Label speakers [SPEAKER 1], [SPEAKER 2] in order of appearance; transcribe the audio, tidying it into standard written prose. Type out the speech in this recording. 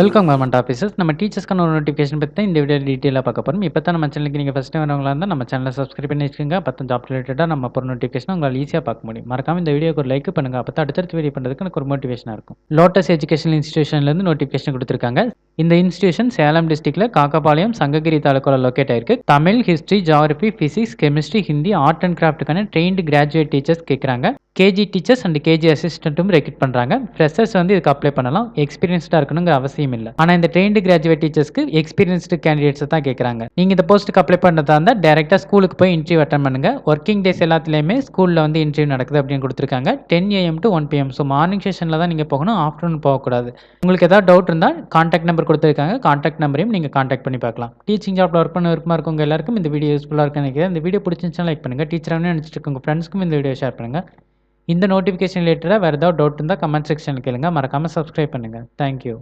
[SPEAKER 1] Welcome government officers. நம்ம டீச்சர்ஸ்க்கான ஒரு notification பத்தி தான் இந்த வீடியோ டீட்டெயிலாக பார்க்க போறோம். இப்போ தான் நம்ம சேனலுக்கு நீங்கள் ஃபஸ்ட் டைம் வரவங்களா இருந்தால் நம்ம சேனலை சப்ஸ்கிரைப் பண்ணி வச்சுக்கோங்க. அப்போ ஜாப் ரிலேட்டடாக நம்ம போகிற நோட்டிஃபிகேஷன் உங்களால் ஈஸியாக பார்க்க முடியும். மறக்காம இந்த வீடியோக்கு ஒரு லைக் பண்ணுங்க. அப்போ தான் அடுத்தடுத்த வீடியோ பண்ணுறதுக்கு எனக்கு ஒரு மோட்டிவேஷனாக இருக்கும். லோட்டஸ் எஜுகேஷனல் இன்ஸ்டியூஷன்லேருந்து நோட்டிஃபிகேஷன் கொடுத்துருக்காங்க. இந்த இன்ஸ்டியூஷன் சேலம் டிஸ்ட்ரிக்ட்ல காக்காபாளையம் சங்ககிரி தாலுக்காவில் லொக்கேட் ஆயிருக்கு. Tamil, history, geography, physics, chemistry, Hindi, art and கிராஃப்ட்டுக்கான ட்ரெயின்டு கிராஜுவேட் டீச்சர்ஸ் கேட்குறாங்க. கேஜி டீச்சர்ஸ் அண்ட் கேஜி அசிஸ்டண்ட்டும் ரெக்ரூட் பண்ணுறாங்க. ஃப்ரெஷர்ஸ் வந்து இதுக்கு அப்ளை பண்ணலாம். எக்ஸ்பீரியன்ஸ்டாக இருக்கணுங்கிற அவசியம் இல்லை. ஆனால் இந்த ட்ரெயின்டு கிராஜுவேட் டீச்சர்ஸ்க்கு எக்ஸ்பீரியன்ஸ்டு கேண்டிடேட்ஸ் தான் கேட்குறாங்க. நீங்கள் இந்த போஸ்ட்டுக்கு அப்ளை பண்ணுறதா இருந்தால் டேரெக்டாக ஸ்கூலுக்கு போய் இன்டர்வியூ அட்டன் பண்ணுங்க. ஒர்க்கிங் டேஸ் எல்லாத்துலேயுமே ஸ்கூலில் வந்து இன்டர்வியூ நடக்குது அப்படின்னு கொடுத்துருக்காங்க. 10 AM to 1 PM. So morning செஷனில் தான் நீங்கள் போகணும், ஆஃப்டர்நூன் போகக்கூடாது. உங்களுக்கு ஏதாவது டவுட் இருந்தால் கான்டாக்ட் நம்பர் கொடுத்துருக்காங்க. கான்டாக்ட் நம்பரையும் நீங்கள் கான்டாக்ட் பண்ணி பார்க்கலாம். டீச்சிங் ஜாப்ல ஒர்க் பண்ண விருப்பமாக இருக்கவங்க எல்லாருக்கும் இந்த வீடியோ யூஸ்ஃபுல்லாக இருக்குன்னு நினைக்கிறேன். இந்த வீடியோ பிடிச்சிருந்துச்சுன்னா லைக் பண்ணுங்கள். டீச்சரானு நினச்சிட்டு இருக்கவங்க ஃப்ரெண்ட்ஸ்க்கும் இந்த வீடியோ ஷேர் பண்ணுங்கள். இந்த நோட்டிஃபிகேஷன் ரிலேட்டடாக வேறு ஏதாவது டவுட் இருந்தால் கமெண்ட் செக்ஷனில் கேளுங்க. மறக்காமல் சப்ஸ்கிரைப் பண்ணுங்கள். தேங்க்யூ.